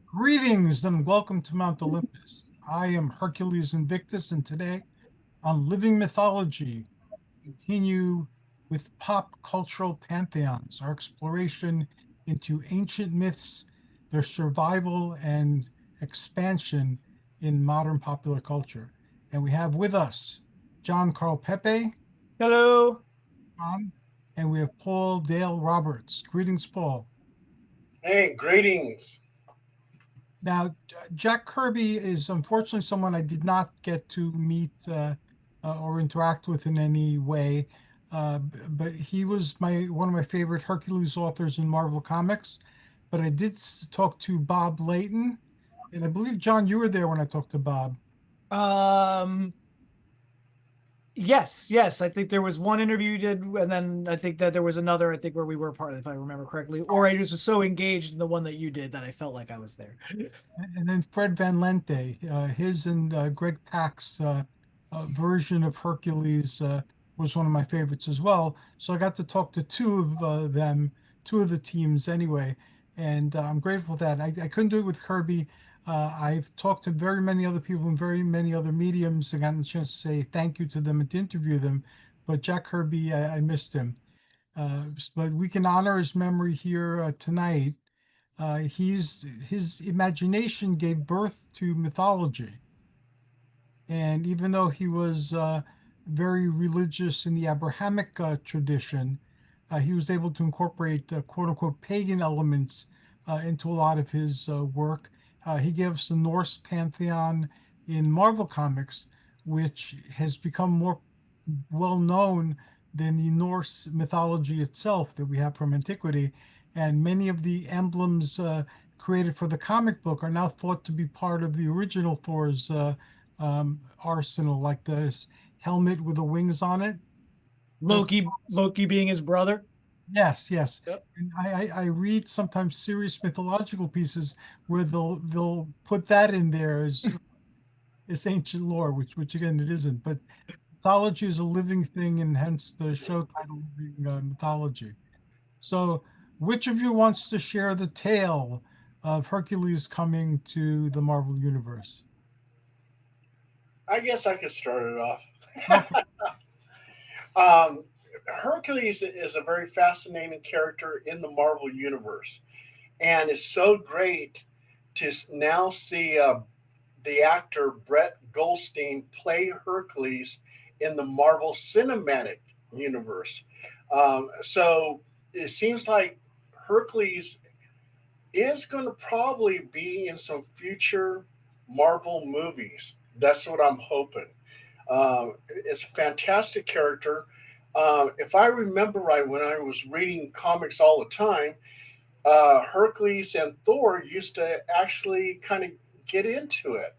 Greetings and welcome to Mount Olympus. I am Hercules Invictus, and today on Living Mythology, continue with pop cultural pantheons, our exploration into ancient myths, their survival and expansion in modern popular culture. And we have with us John Carl Pepe, Hello. John, and we have Paul Dale Roberts. Greetings, Paul. Hey, greetings. Now, Jack Kirby is unfortunately someone I did not get to meet or interact with in any way, but he was my one of my favorite Hercules authors in Marvel Comics. But I did talk to Bob Layton, and I believe John, you were there when I talked to Bob. Um, yes. I think there was one interview you did, and then I think that there was another, I think, where we were part of, if I remember correctly. Or I just was so engaged in the one that you did that I felt like I was there. And then Fred Van Lente, his and Greg Pak's version of Hercules was one of my favorites as well. So I got to talk to two of them, two of the teams anyway, and I'm grateful for that. I couldn't do it with Kirby. I've talked to very many other people in very many other mediums and gotten a chance to say thank you to them and to interview them. But Jack Kirby, I missed him. But we can honor his memory here tonight. His imagination gave birth to mythology, and even though he was very religious in the Abrahamic tradition, he was able to incorporate quote unquote pagan elements into a lot of his work. He gave us the Norse pantheon in Marvel Comics, which has become more well known than the Norse mythology itself that we have from antiquity. And many of the emblems created for the comic book are now thought to be part of the original Thor's arsenal, like this helmet with the wings on it. That's Loki being his brother. yes, yes. Yep. And I read sometimes serious mythological pieces where they'll put that in there as ancient lore, which again it isn't. But mythology is a living thing, and hence the show title being mythology. So, which of you wants to share the tale of Hercules coming to the Marvel Universe? I guess I could start it off. Okay. um, Hercules is a very fascinating character in the Marvel Universe, and it's so great to now see the actor Brett Goldstein play Hercules in the Marvel Cinematic Universe. So it seems like Hercules is going to probably be in some future Marvel movies. That's what I'm hoping. It's a fantastic character. If I remember right, when I was reading comics all the time, Hercules and Thor used to actually kind of get into it.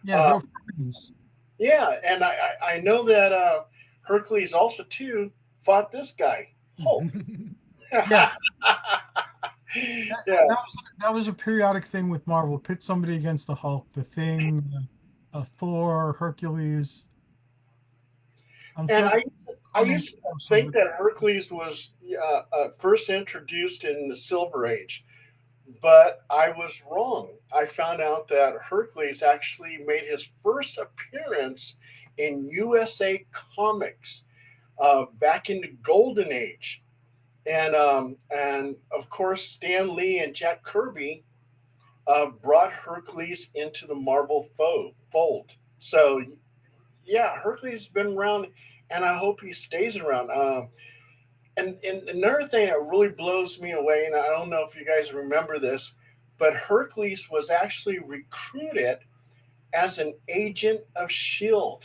Yeah, Uh, they're friends. yeah, and I know that Hercules also too fought this guy Hulk. Yes. That, Yeah, that was a periodic thing with Marvel. Pit somebody against the Hulk, the Thing, Thor, Hercules. I'm and sure I Conan used to also, think but that Hercules was first introduced in the Silver Age, but I was wrong. I found out that Hercules actually made his first appearance in USA Comics back in the Golden Age, and of course Stan Lee and Jack Kirby brought Hercules into the Marvel fold. So yeah, Hercules has been around, and I hope he stays around. And another thing that really blows me away, and I don't know if you guys remember this, but Hercules was actually recruited as an agent of Shield.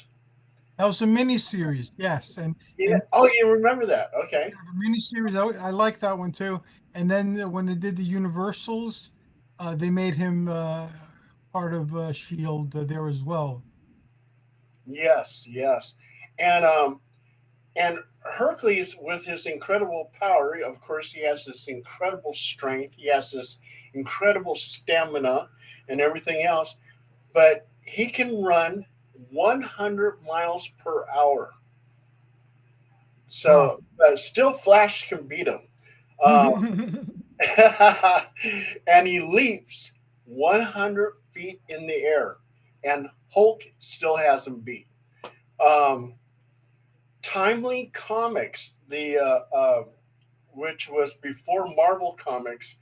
that was a mini series. Yes, Yeah. and Oh, you remember that? Okay. the mini series I like that one too. And then when they did the Universals, they made him part of Shield there as well. Yes. Yes. And and Hercules, with his incredible power, of course, he has this incredible strength. He has this incredible stamina and everything else. But he can run 100 miles per hour. Wow. So still, Flash can beat him. Um, and he leaps. 100 feet in the air, and Hulk still has him beat. Um, Timely Comics, the which was before Marvel Comics,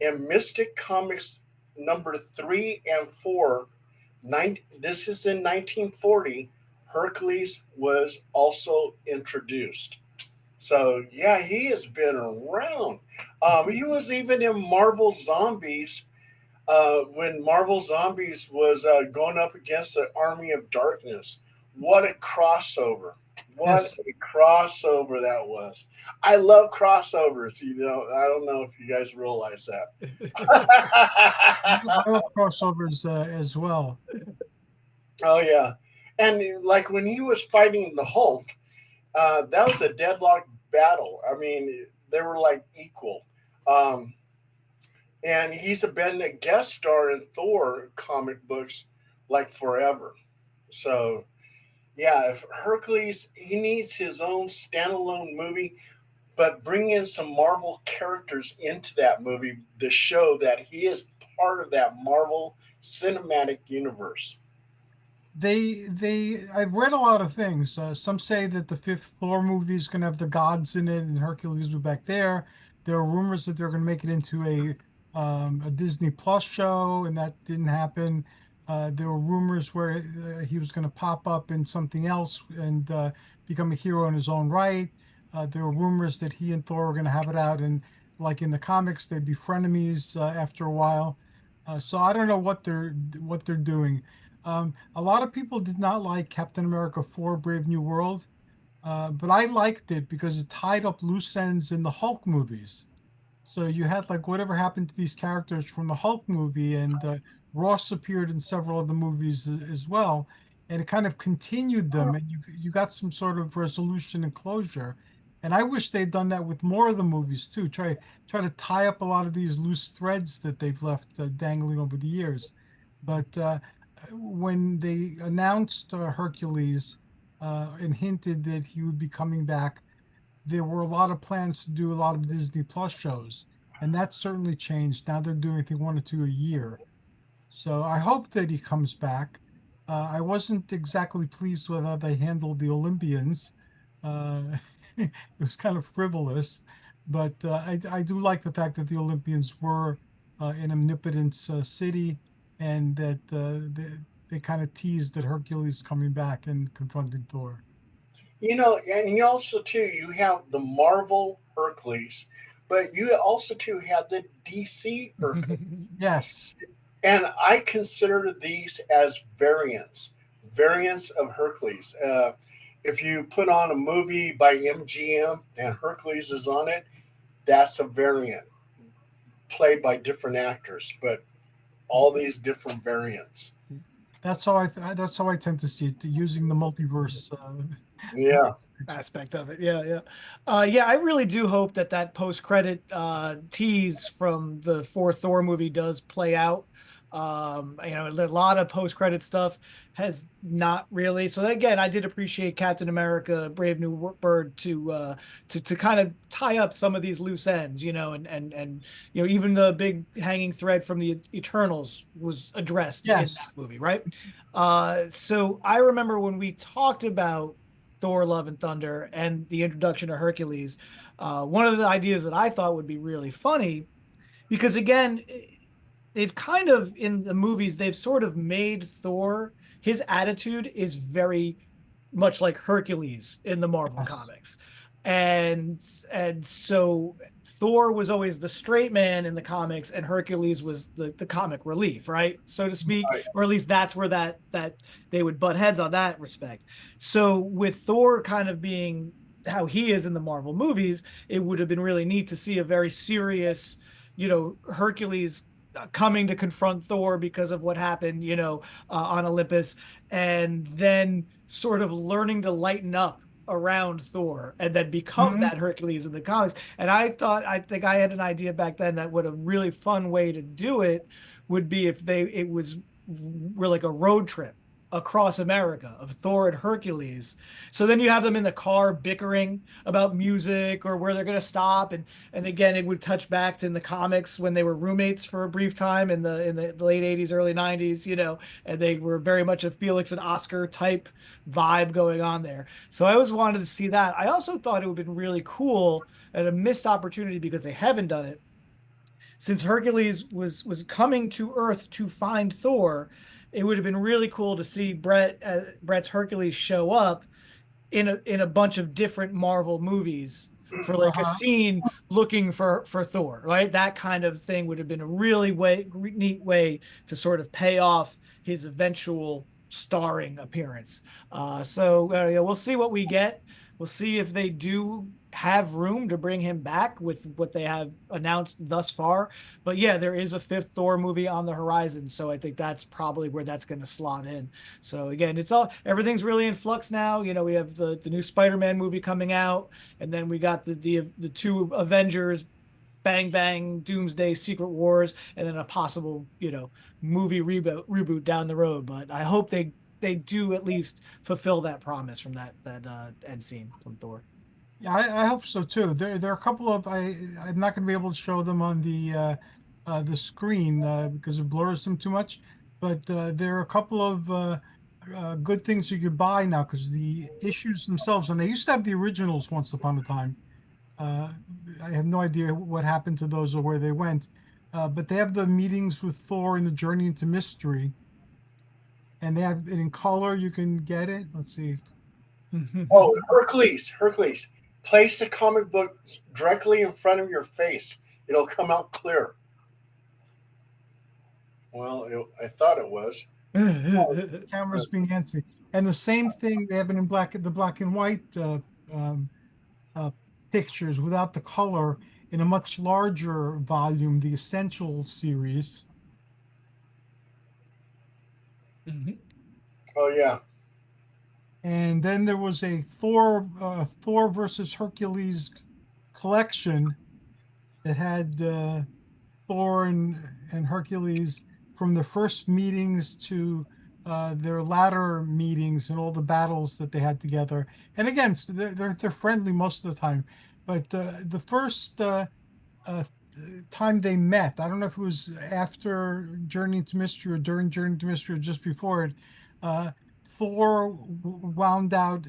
and Mystic Comics number 3 and 4. This is in 1940. Hercules was also introduced. So yeah, he has been around. He was even in Marvel Zombies when Marvel Zombies was going up against the Army of Darkness. What a crossover! What Yes, a crossover that was. I love crossovers. You know, I don't know if you guys realize I that. love crossovers as well. Oh yeah, and like when he was fighting the Hulk, that was a deadlock battle. I mean, they were like equal. Um, and he's been a guest star in Thor comic books like forever. So yeah, if Hercules, he needs his own standalone movie, but bring in some Marvel characters into that movie to show that he is part of that Marvel cinematic universe. I've read a lot of things. Some say that the fifth Thor movie is going to have the gods in it, and Hercules will be back there. There are rumors that they're going to make it into a Disney Plus show, and that didn't happen. There were rumors where he was going to pop up in something else and become a hero in his own right. There were rumors that he and Thor were going to have it out, and like in the comics, they'd be frenemies after a while. So I don't know what they're doing. A lot of people did not like Captain America 4 Brave New World, but I liked it because it tied up loose ends in the Hulk movies. So you had like whatever happened to these characters from the Hulk movie, and Ross appeared in several of the movies as well, and it kind of continued them, and you got some sort of resolution and closure. And I wish they'd done that with more of the movies too. Try to tie up a lot of these loose threads that they've left dangling over the years. But when they announced Hercules and hinted that he would be coming back, there were a lot of plans to do a lot of Disney Plus shows, and that certainly changed. Now they're doing, I think, 1 or 2 a year. So I hope that he comes back. I wasn't exactly pleased with how they handled the Olympians. It was kind of frivolous, but I do like the fact that the Olympians were in Omnipotence City, and that they kind of teased that Hercules is coming back and confronting Thor. You know, and you also too you have the Marvel Hercules, but you also too have the DC Hercules, Yes. and I consider these as variants of Hercules. If you put on a movie by MGM and Hercules is on it, that's a variant played by different actors, but all these different variants. That's how I tend to see it, using the multiverse. Yeah. Aspect of it. Yeah, yeah. Yeah, I really do hope that that post-credit tease from the fourth Thor movie does play out. You know, a lot of post-credit stuff has not really. So again, I did appreciate Captain America Brave New Bird to kind of tie up some of these loose ends, you know, and you know, even the big hanging thread from the Eternals was addressed in that Yes. movie, right? So I remember when we talked about Thor: Love and Thunder and the introduction of Hercules. One of the ideas that I thought would be really funny, because again, they've kind of in the movies they've sort of made Thor. His attitude is very much like Hercules in the Marvel Yes. comics, and so Thor was always the straight man in the comics, and Hercules was the comic relief, right, so to speak, or at least that's where that they would butt heads on that respect. So with Thor kind of being how he is in the Marvel movies, it would have been really neat to see a very serious, you know, Hercules coming to confront Thor because of what happened, you know, on Olympus, and then sort of learning to lighten up around Thor and then become Mhm. that Hercules in the comics. And I think I had an idea back then that would a really fun way to do it would be if it was really like a road trip across America of Thor and Hercules. So then you have them in the car bickering about music or where they're going to stop. And again, it would touch back to in the comics when they were roommates for a brief time in the late 80s, early 90s, you know, and they were very much a Felix and Oscar type vibe going on there. So I always wanted to see that. I also thought it would have been really cool and a missed opportunity because they haven't done it. Since Hercules was coming to Earth to find Thor, it would have been really cool to see Brett's Hercules show up in a bunch of different Marvel movies for like a scene looking for Thor, right? That kind of thing would have been a really neat way to sort of pay off his eventual starring appearance. Yeah, we'll see what we get. We'll see if they do have room to bring him back with what they have announced thus far. But yeah, there is a fifth Thor movie on the horizon, so I think that's probably where that's going to slot in. So again, everything's really in flux now. You know, we have the new Spider-Man movie coming out, and then we got the two Avengers, Bang Bang, Doomsday, Secret Wars, and then a possible, you know, movie reboot down the road. But I hope they do at least fulfill that promise from that end scene from Thor. Yeah, I hope so too. There are a couple of I'm not going to be able to show them on the screen because it blurs them too much. But there are a couple of good things you could buy now because the issues themselves, and they used to have the originals once upon a time. Uh, I have no idea what happened to those or where they went. But they have the meetings with Thor and the Journey into Mystery, and they have it in color. You can get it. Let's see. Oh, Hercules. Place the comic book directly in front of your face. It'll come out clear. Well, I thought it was. Cameras being antsy. And the same thing they have it in the black and white um, uh, pictures without the color in a much larger volume, the Essential series. Oh yeah. And then there was a Thor versus Hercules collection that had Thor and Hercules from the first meetings to their latter meetings and all the battles that they had together. And again, so they're friendly most of the time, but the first time they met, I don't know if it was after Journey into Mystery or during Journey into Mystery or just before it. Thor wound out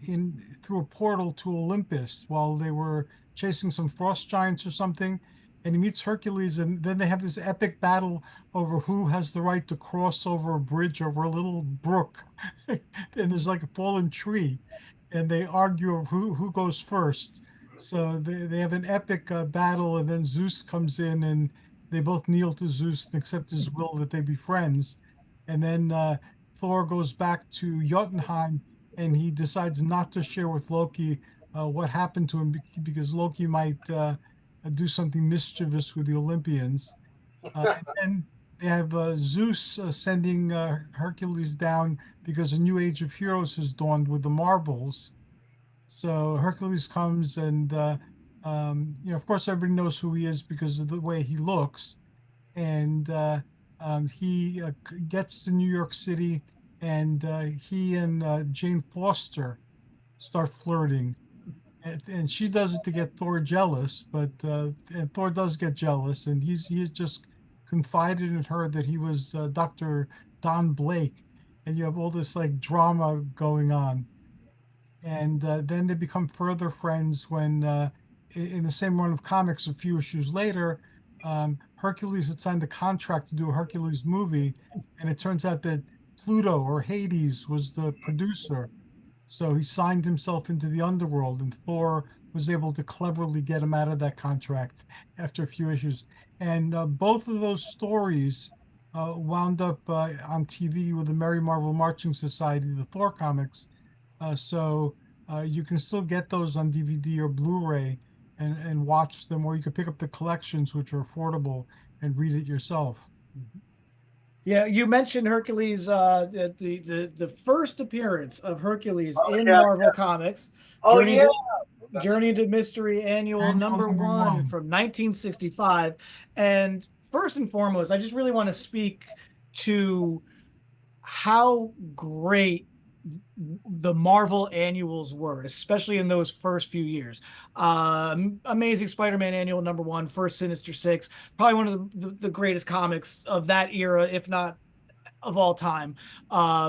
in through a portal to Olympus while they were chasing some frost giants or something, and he meets Hercules, and then they have this epic battle over who has the right to cross over a bridge over a little brook, and there's like a fallen tree, and they argue over who goes first. So they have an epic battle, and then Zeus comes in, and they both kneel to Zeus and accept his will that they be friends, and then Thor goes back to Jotunheim and he decides not to share with Loki what happened to him because Loki might do something mischievous with the Olympians. And then they have Zeus sending Hercules down because a new age of heroes has dawned with the Marvels. So Hercules comes and, you know, of course, everybody knows who he is because of the way he looks. And he gets to New York City, and he and Jane Foster start flirting, and she does it to get Thor jealous. But and Thor does get jealous, and he just confided in her that he was Dr. Don Blake, and you have all this like drama going on, and then they become further friends when in the same run of comics a few issues later Hercules had signed a contract to do a Hercules movie, and it turns out that Pluto or Hades was the producer. So he signed himself into the underworld, and Thor was able to cleverly get him out of that contract after a few issues. And both of those stories wound up on TV with the Merry Marvel Marching Society, the Thor comics. So you can still get those on DVD or Blu-ray and watch them, or you could pick up the collections, which are affordable, and read it yourself. Yeah, you mentioned Hercules, the first appearance of Hercules in yeah, Marvel Comics, Oh Journey yeah. Journey to Mystery Annual number one from 1965. And first and foremost, I just really want to speak to how great the Marvel annuals were, especially in those first few years. Amazing Spider-Man annual #1, first Sinister Six, probably one of the greatest comics of that era, if not of all time,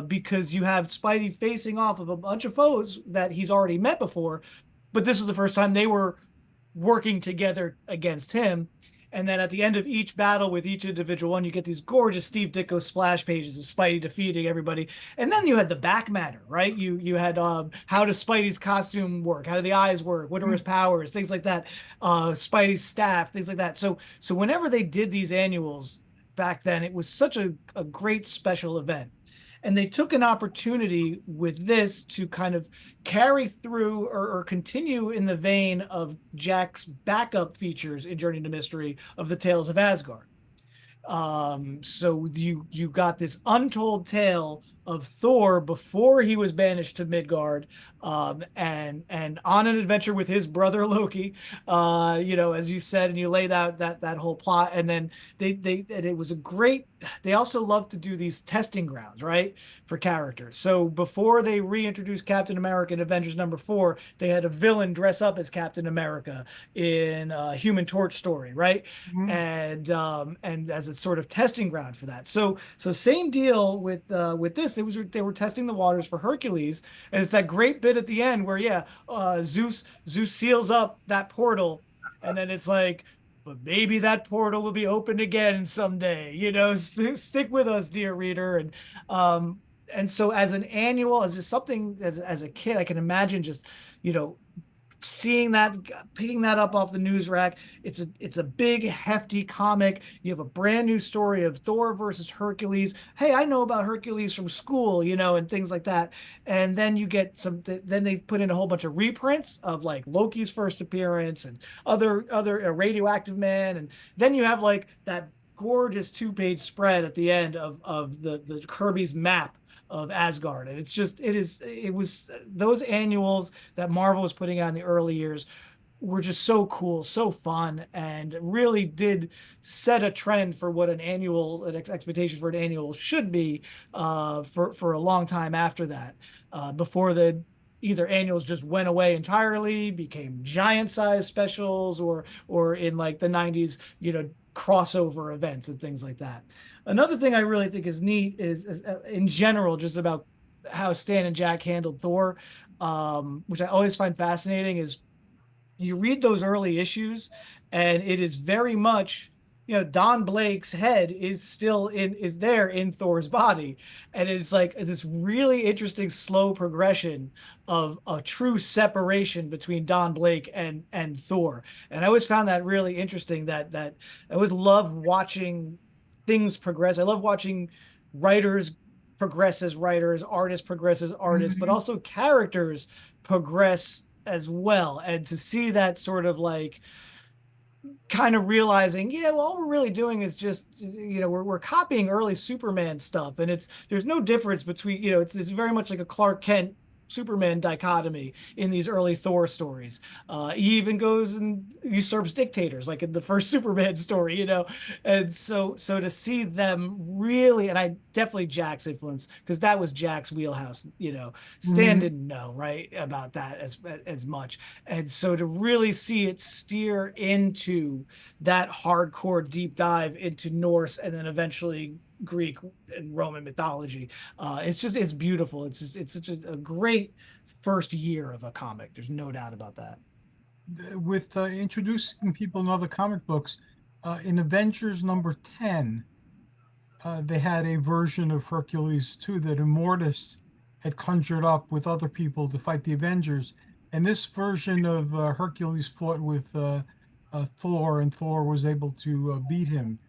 because you have Spidey facing off of a bunch of foes that he's already met before, but this is the first time they were working together against him. And then at the end of each battle with each individual one, you get these gorgeous Steve Ditko splash pages of Spidey defeating everybody. And then you had the back matter, right? You had how does Spidey's costume work? How do the eyes work? What are his powers? Things like that. Spidey's staff, things like that. So whenever they did these annuals back then, it was such a great special event. And they took an opportunity with this to kind of carry through or continue in the vein of Jack's backup features in Journey to Mystery of the Tales of Asgard. So you got this untold tale of Thor before he was banished to Midgard, and on an adventure with his brother Loki, as you said, and you laid out that whole plot, and then and it was a great. They also love to do these testing grounds, right, for characters. So before they reintroduced Captain America in Avengers #4, they had a villain dress up as Captain America in Human Torch story, right? And as a sort of testing ground for that. So same deal with this. They were testing the waters for Hercules, and it's that great bit at the end where Zeus seals up that portal, and then it's like, but maybe that portal will be opened again someday. Stick with us, dear reader. And so as an annual, as just something as a kid, I can imagine just seeing that, picking that up off the news rack. It's a big, hefty comic. You have a brand new story of Thor versus Hercules. Hey, I know about Hercules from school, and things like that. And then you get then they put in a whole bunch of reprints of like Loki's first appearance and other Radioactive Man. And then you have like that gorgeous 2-page spread at the end of the Kirby's map of Asgard. And it was those annuals that Marvel was putting out in the early years were just so cool, so fun, and really did set a trend for what an expectation for an annual should be for a long time after that, before either annuals just went away entirely, became giant size specials, or in like the 90s, crossover events and things like that. Another thing I really think is neat is in general, just about how Stan and Jack handled Thor, which I always find fascinating, is you read those early issues, and it is very much, Don Blake's head is there in Thor's body. And it's like this really interesting slow progression of a true separation between Don Blake and Thor. And I always found that really interesting, that I always love watching things progress. I love watching writers progress as writers, artists progress as artists, but also characters progress as well. And to see that sort of like kind of realizing, well, all we're really doing is just, we're copying early Superman stuff, and there's no difference between, it's very much like a Clark Kent Superman dichotomy in these early Thor stories. He even goes and usurps dictators, like in the first Superman story, and so to see them really, and I definitely Jack's influence, because that was Jack's wheelhouse. Stan didn't know right about that as much, and so to really see it steer into that hardcore deep dive into Norse and then eventually Greek and Roman mythology. It's beautiful. It's such a great first year of a comic. There's no doubt about that. With introducing people in other comic books, in Avengers #10, they had a version of Hercules too that Immortus had conjured up with other people to fight the Avengers. And this version of Hercules fought with Thor, and Thor was able to beat him.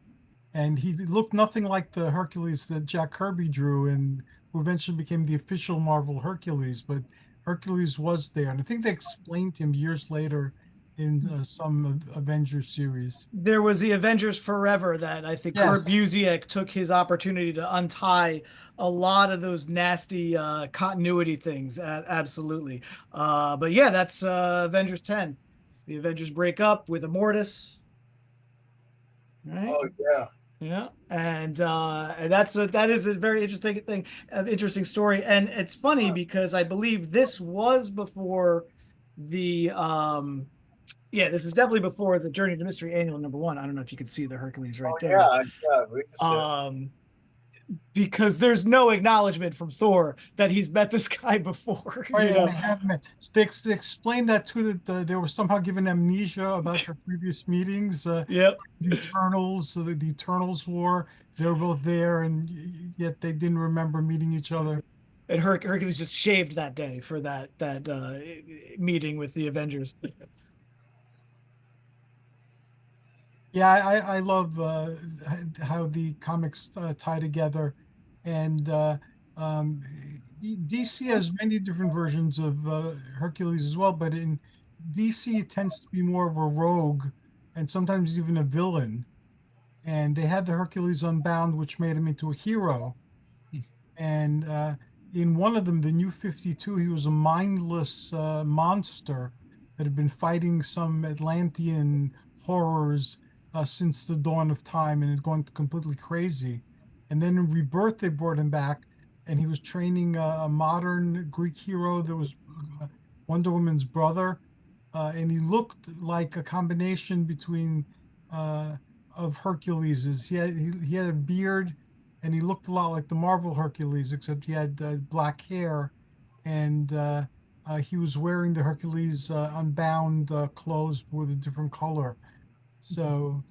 And he looked nothing like the Hercules that Jack Kirby drew, and who eventually became the official Marvel Hercules. But Hercules was there, and I think they explained him years later in some Avengers series. There was the Avengers Forever that I think Kurt Busiek took his opportunity to untie a lot of those nasty continuity things. Absolutely. But yeah, that's Avengers 10. The Avengers break up with Immortus. Right? Oh, yeah. Yeah, and that is a very interesting thing, interesting story, and it's funny because I believe this was before the yeah, this is definitely before the Journey to Mystery Annual #1. I don't know if you can see the Hercules right Oh there. yeah, yeah, we can see it. Because there's no acknowledgement from Thor that he's met this guy before, Right, you and know. they have they explained that too, that they were somehow given amnesia about their previous meetings. Yep. The Eternals, the Eternals War, they were both there, and yet they didn't remember meeting each other. And Hercules just shaved that day for that meeting with the Avengers. Yeah, I love how the comics tie together, and um, DC has many different versions of Hercules as well. But in DC, it tends to be more of a rogue, and sometimes even a villain. And they had the Hercules Unbound, which made him into a hero. And in one of them, the New 52, he was a mindless monster that had been fighting some Atlantean horrors since the dawn of time and had gone completely crazy. And then in Rebirth, they brought him back, and he was training a modern Greek hero that was Wonder Woman's brother. And he looked like a combination between uh, of Hercules's. He had a beard, and he looked a lot like the Marvel Hercules, except he had black hair, and he was wearing the Hercules Unbound clothes with a different color. So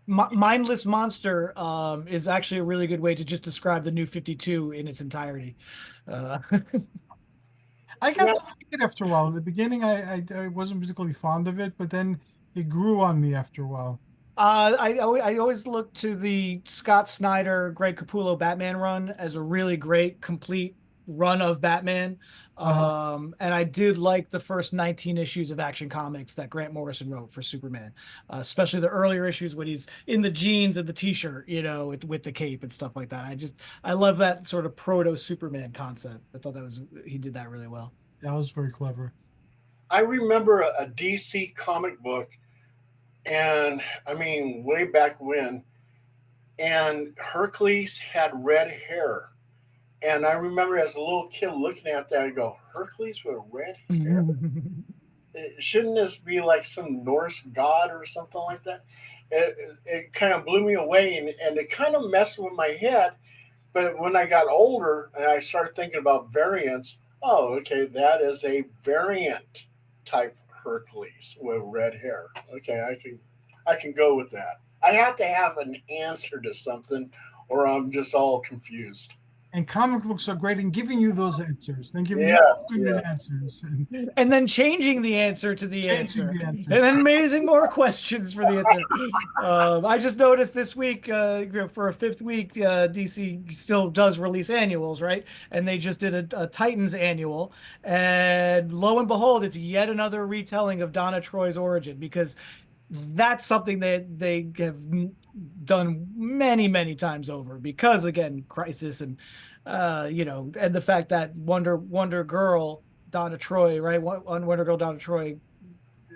Mindless monster is actually a really good way to just describe the New 52 in its entirety. Uh, I Yeah, got to like it after a while. In the beginning, I wasn't particularly fond of it, but then it grew on me after a while. I always look to the Scott Snyder, Greg Capullo Batman run as a really great complete run of Batman. Uh, And I did like the first 19 issues of Action Comics that Grant Morrison wrote for Superman, especially the earlier issues when he's in the jeans and the t-shirt, you know, with the cape and stuff like that. I love that sort of proto Superman concept. I thought he did that really well. that was very clever. I remember a DC comic book, and I mean way back when, and Hercules had red hair. And I remember as a little kid looking at that, I go, Hercules with red hair? Shouldn't this be like some Norse god or something like that? It kind of blew me away, and it kind of messed with my head. But when I got older and I started thinking about variants, oh, okay, that is a variant type Hercules with red hair. Okay, I can go with that. I have to have an answer to something, or I'm just all confused. And comic books are great in giving you those answers, then giving you Yes, alternate yeah. answers and And then changing the answer to the changing answer, the and answers. then raising more questions for the answer. I just noticed this week, for a fifth week, DC still does release annuals, right? And they just did a Titans annual, and lo and behold, it's yet another retelling of Donna Troy's origin, because that's something that they have done many, many times over. Because again, Crisis and you know, and the fact that Wonder Girl Donna Troy, right? Wonder Girl Donna Troy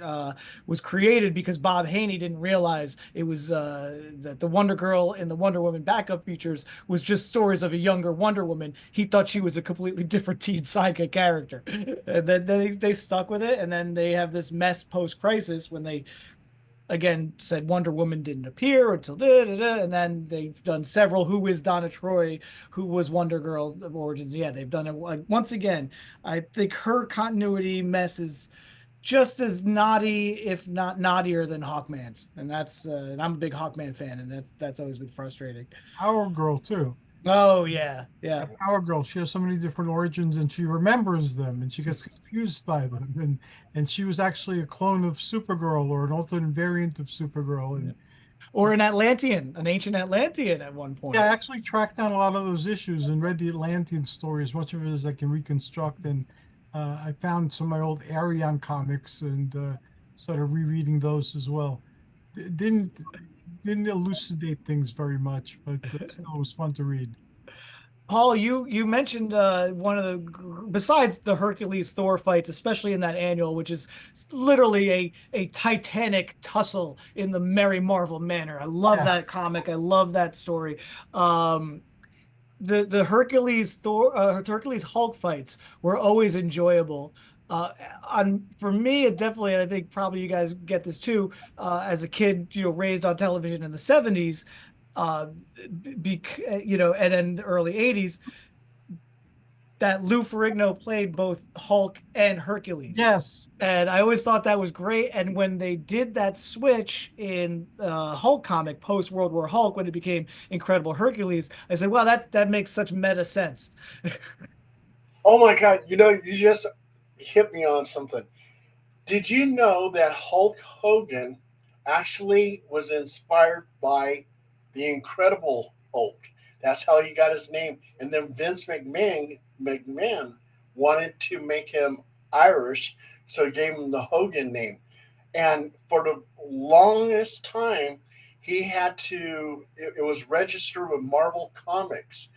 uh, was created because Bob Haney didn't realize it was that the Wonder Girl in the Wonder Woman backup features was just stories of a younger Wonder Woman. He thought she was a completely different teen sidekick character, and then they stuck with it. And then they have this mess post Crisis when they again said Wonder Woman didn't appear until and then they've done several Who is Donna Troy, who was Wonder Girl origins. Yeah, they've done it once again. I think her continuity mess is just as naughty, if not naughtier, than Hawkman's, and and I'm a big Hawkman fan, and that's always been frustrating. Power Girl too. Oh yeah, yeah. Power Girl, she has so many different origins and she remembers them and she gets confused by them. And she was actually a clone of Supergirl or an alternate variant of Supergirl. Yeah. And Or an ancient Atlantean at one yeah, I point. actually tracked down a lot of those issues and read the Atlantean story, as much of it as I can reconstruct. And I found some of my old Arion comics and started rereading those as well. Didn't elucidate things very much, but still it was fun to read. Paul, you mentioned one of the, besides the Hercules Thor fights, especially in that annual, which is literally a titanic tussle in the merry Marvel manner. I love Yeah. that comic. I love that story. Um, the Hercules Thor Hercules Hulk fights were always enjoyable. On For me, it definitely, and I think probably you guys get this too, as a kid, raised on television in the 70s, uh, and then the early 80s, that Lou Ferrigno played both Hulk and Hercules. Yes. And I always thought that was great. And when they did that switch in Hulk comic post World War Hulk, when it became Incredible Hercules, I said, "Wow, that makes such meta sense." Oh my God! You just hit me on something. Did you know that Hulk Hogan actually was inspired by the Incredible Hulk? That's how he got his name. And then Vince McMahon wanted to make him Irish, so he gave him the Hogan name. And for the longest time, he had to. It was registered with Marvel Comics,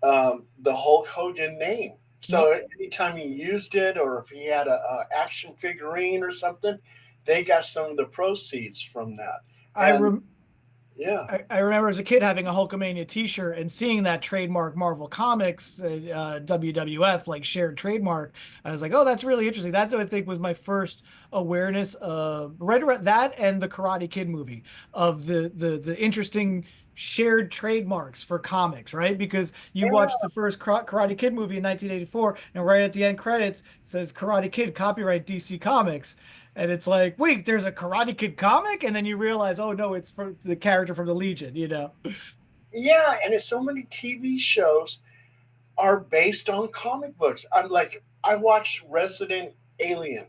the Hulk Hogan name. Yep. So anytime he used it, or if he had a action figurine or something, they got some of the proceeds from that. I And rem yeah, I remember as a kid having a Hulkamania T-shirt and seeing that trademark Marvel Comics, WWF, like shared trademark. I was like, oh, that's really interesting. That, I think, was my first awareness of right around that and the Karate Kid movie, of the interesting shared trademarks for comics, right? Because you watched the first Karate Kid movie in 1984, and right at the end credits it says Karate Kid, copyright DC Comics. And it's like, wait, there's a Karate Kid comic? And then you realize, oh no, it's for the character from the Legion. yeah, and it's so many TV shows are based on comic books. I watched Resident Alien,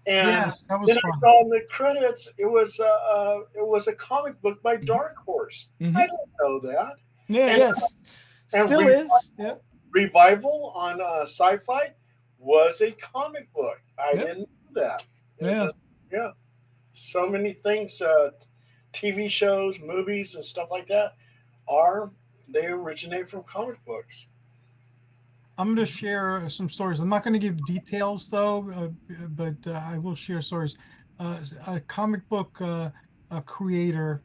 and Yes, that was then I fun. saw in the credits it was a comic book by Mhm. Dark Horse. I Mhm. didn't know that. Yeah, And yes. and Still is. Yep. Revival on Sci-Fi was a comic book. I Yep. didn't know that. It Yeah. just yeah, so many things. TV shows, movies, and stuff like that are they originate from comic books. I'm going to share some stories. I'm not going to give details though, but I will share stories. A comic book creator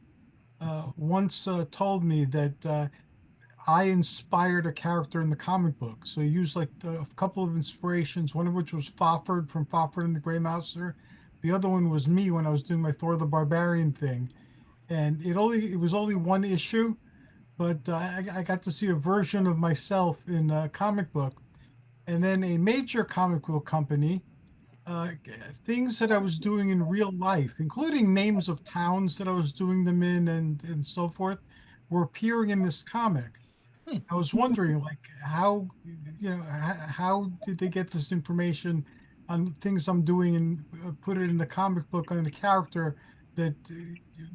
once told me that I inspired a character in the comic book. So he used like a couple of inspirations, one of which was Fafhrd from Fafhrd and the Grey Mouser. The other one was me when I was doing my Thor the Barbarian thing. And it was only one issue, but I got to see a version of myself in a comic book. And then a major comic book company, things that I was doing in real life, including names of towns that I was doing them in and so forth, were appearing in this comic. Hmm. I was wondering, like, how did they get this information on things I'm doing and put it in the comic book on the character that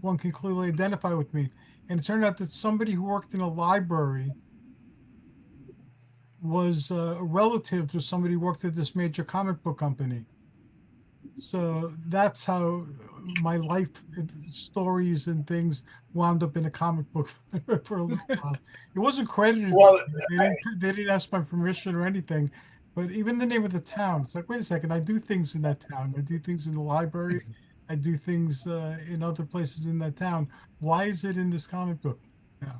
one can clearly identify with me? And it turned out that somebody who worked in a library was a relative to somebody who worked at this major comic book company. So that's how my life stories and things wound up in a comic book for a little while. It wasn't credited to Well, me. They didn't ask my permission or anything. But even the name of the town, it's like, wait a second, I do things in that town. I do things in the library. I do things in other places in that town. Why is it in this comic book? Yeah.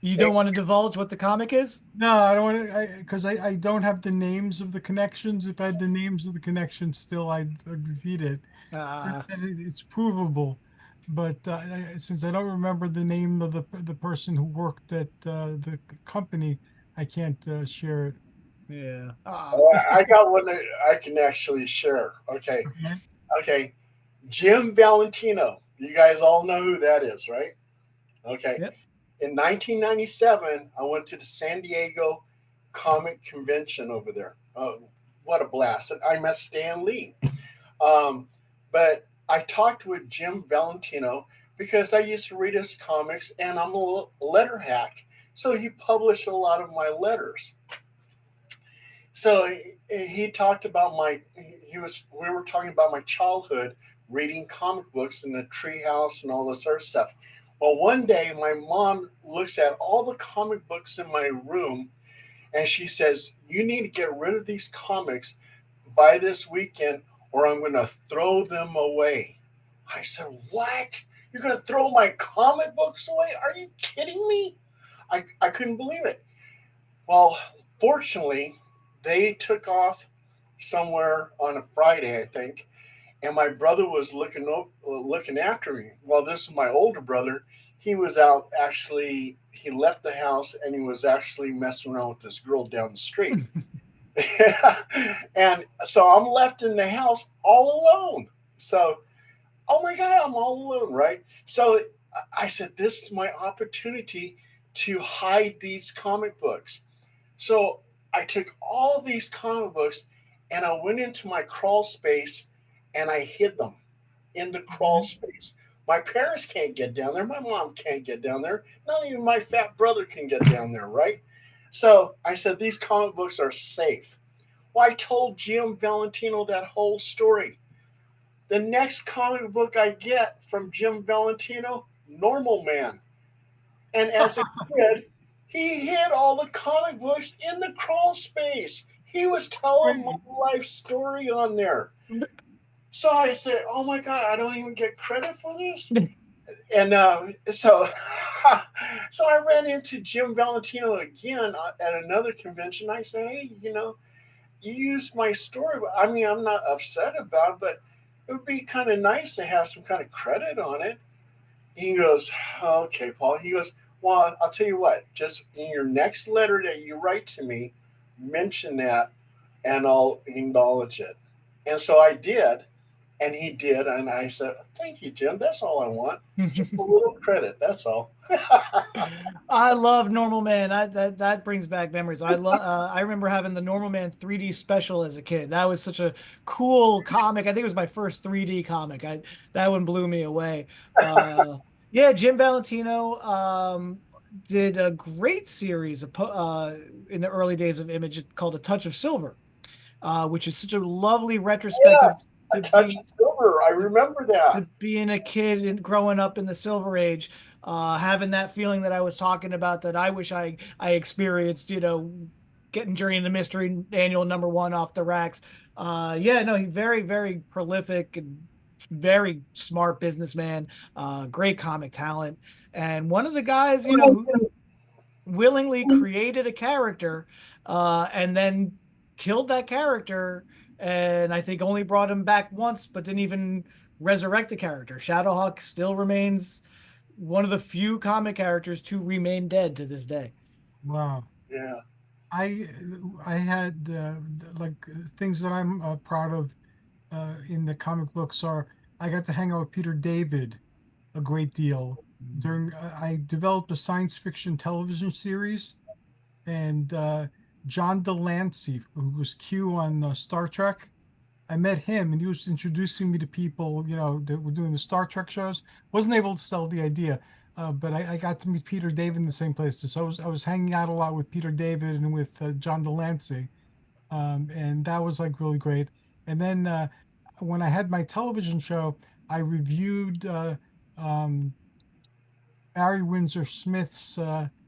You don't want to divulge what the comic is? No, I don't want to, because I don't have the names of the connections. If I had the names of the connections still, I'd repeat it. Uh, It's provable, but since I don't remember the name of the person who worked at the company, I can't share it. yeah. I got one that I can actually share. Okay, Okay. okay. Jim Valentino. You guys all know who that is, right? Okay. Yep. In 1997, I went to the San Diego Comic Convention over there. What a blast! And I met Stan Lee. Um, but I talked with Jim Valentino because I used to read his comics, and I'm a letter hack. So he published a lot of my letters. So he talked about we were talking about my childhood reading comic books in the treehouse and all this other stuff. Well, one day my mom looks at all the comic books in my room and she says, "You need to get rid of these comics by this weekend or I'm going to throw them away." I said, "What? You're going to throw my comic books away? Are you kidding me?" I couldn't believe it. Well, fortunately, they took off somewhere on a Friday, I think, and my brother was looking after me. Well, this is my older brother. He was out actually. He left the house and he was actually messing around with this girl down the street. And so I'm left in the house all alone. So, oh my God, I'm all alone, right? So I said, this is my opportunity to hide these comic books. So I took all these comic books and I went into my crawl space and I hid them in the crawl space. My parents can't get down there. My mom can't get down there. Not even my fat brother can get down there, right? So I said, these comic books are safe. Well, I told Jim Valentino that whole story. The next comic book I get from Jim Valentino, Normal Man. And as a kid, he hid all the comic books in the crawl space. He was telling my life story on there. So I said, "Oh my God, I don't even get credit for this." And so, so I ran into Jim Valentino again at another convention. I said, "Hey, you used my story. I mean, I'm not upset about it, but it would be kind of nice to have some kind of credit on it." He goes, "Okay, Paul." He goes, "Well, I'll tell you what, just in your next letter that you write to me, mention that and I'll acknowledge it." And so I did, and he did. And I said, "Thank you, Jim. That's all I want. Just a little credit. That's all." I love Normal Man. That brings back memories. I remember having the Normal Man 3D special as a kid. That was such a cool comic. I think it was my first 3D comic. That one blew me away. Yeah, Jim Valentino did a great series in the early days of Image called A Touch of Silver, which is such a lovely retrospective Yes, A to Touch of Silver. I to remember that. being a kid and growing up in the Silver Age, having that feeling that I was talking about that I wish I experienced, getting Journey in the Mystery annual #1 off the racks. Yeah, no, he's very, very prolific and very smart businessman, great comic talent. And one of the guys, who willingly created a character and then killed that character, and I think only brought him back once, but didn't even resurrect the character. Shadowhawk still remains one of the few comic characters to remain dead to this day. Wow. Yeah. I I had like things that I'm proud of in the comic books are I got to hang out with Peter David a great deal during I developed a science fiction television series, and John Delancey, who was Q on Star Trek. I met him and he was introducing me to people, that were doing the Star Trek shows. Wasn't able to sell the idea, but I got to meet Peter David in the same places. So I was hanging out a lot with Peter David and with John Delancey, and that was like really great. And then when I had my television show, I reviewed um, Barry Windsor Smith's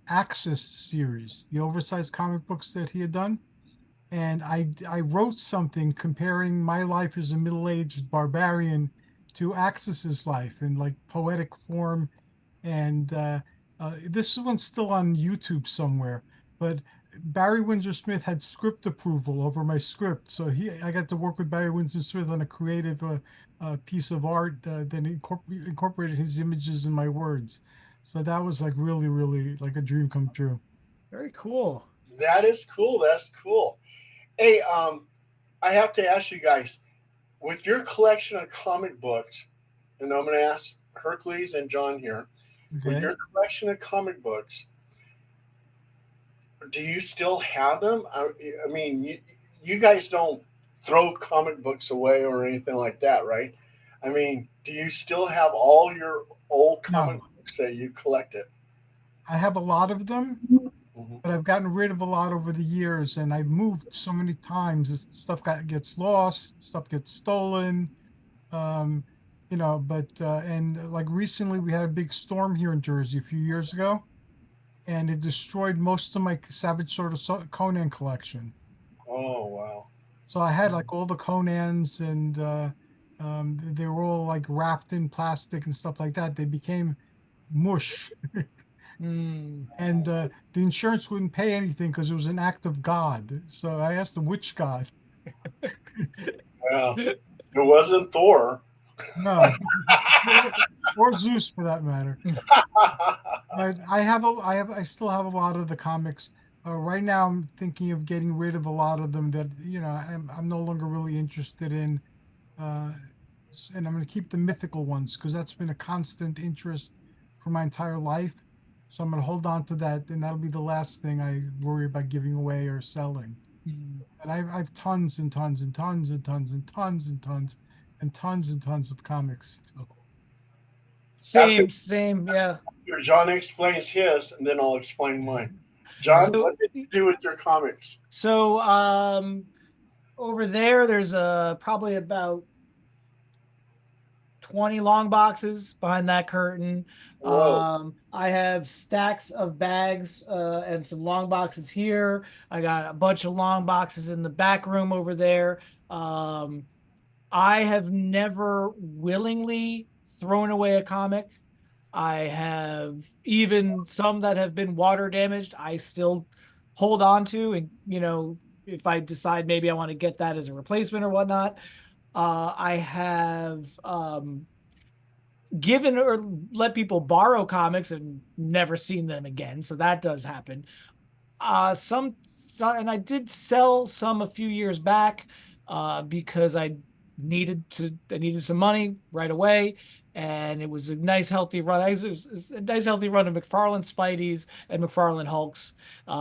Axis series, the oversized comic books that he had done. And I wrote something comparing my life as a middle-aged barbarian to Axis's life in like poetic form. And this one's still on YouTube somewhere. But Barry Windsor Smith had script approval over my script, so I got to work with Barry Windsor Smith on a creative piece of art that incorporated his images in my words. So that was like really, really like a dream come true. Very cool. That is cool. That's cool. Hey, I have to ask you guys, with your collection of comic books, and I'm going to ask Hercules and John here, with Okay. your collection of comic books, do you still have them? I mean, you guys don't throw comic books away or anything like that, right? I mean, do you still have all your old comic No, books that you collected? I have a lot of them, Hmm. but I've gotten rid of a lot over the years, and I've moved so many times. Stuff gets lost, stuff gets stolen. Um, you know, but and like recently we had a big storm here in Jersey a few years ago, and it destroyed most of my Savage Sword of Conan collection. Oh, wow. So I had like all the Conans, and they were all like wrapped in plastic and stuff like that. They became mush, Mm. and the insurance wouldn't pay anything because it was an act of God. So I asked the witch god. Well, it wasn't Thor. No, or Zeus for that matter. But I still have a lot of the comics. Right now, I'm thinking of getting rid of a lot of them that, you know, I'm no longer really interested in. Uh, and I'm going to keep the mythical ones because that's been a constant interest for my entire life. So I'm going to hold on to that, and that'll be the last thing I worry about giving away or selling. Mm. But I've tons and tons and tons and tons and tons and tons and tons and tons of comics still. After, Same, yeah. after John explains his, and then I'll explain mine. John, So, what did you do with your comics? so over there's probably about 20 long boxes behind that curtain. Whoa. I have stacks of bags and some long boxes here. I got a bunch of long boxes in the back room over there. Um, I have never willingly thrown away a comic. I have even some that have been water damaged, I still hold on to. And, you know, if I decide maybe I want to get that as a replacement or whatnot, I have given or let people borrow comics and never seen them again. So that does happen. And I did sell some a few years back because I needed some money right away, and it was a nice healthy run. It was a nice healthy run of McFarlane Spideys and McFarlane Hulks,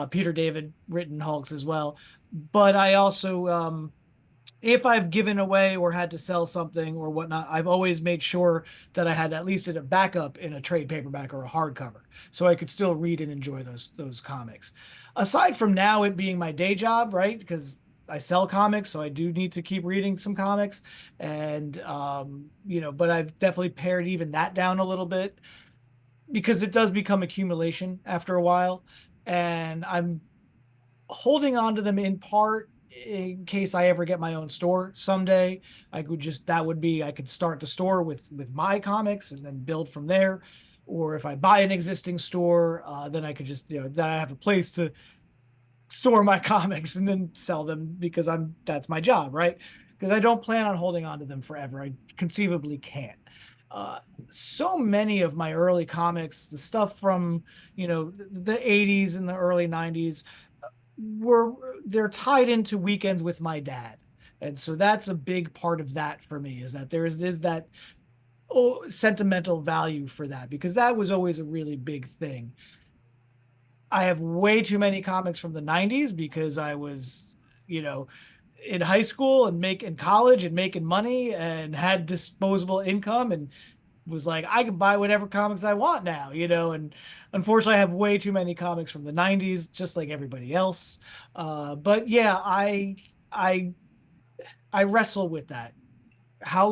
Peter David written Hulks as well. But I also if I've given away or had to sell something or whatnot, I've always made sure that I had at least a backup in a trade paperback or a hardcover, so I could still read and enjoy those comics. Aside from now it being my day job, right? Because I sell comics, so I do need to keep reading some comics, and you know, but I've definitely pared even that down a little bit because it does become accumulation after a while, and I'm holding on to them in part in case I ever get my own store someday. I could just that would be I could start the store with my comics and then build from there. Or if I buy an existing store, then I could just then I have a place to store my comics and then sell them because that's my job, right? Because I don't plan on holding on to them forever. I conceivably can't. Uh, so many of my early comics, the stuff from the 80s and the early 90s, were they're tied into weekends with my dad, and so that's a big part of that for me is that is that sentimental value for that because that was always a really big thing. I have way too many comics from the 90s because I was you know in high school and in college and making money and had disposable income and was like, I can buy whatever comics I want now, and unfortunately I have way too many comics from the 90s, just like everybody else. But yeah, I I wrestle with that. How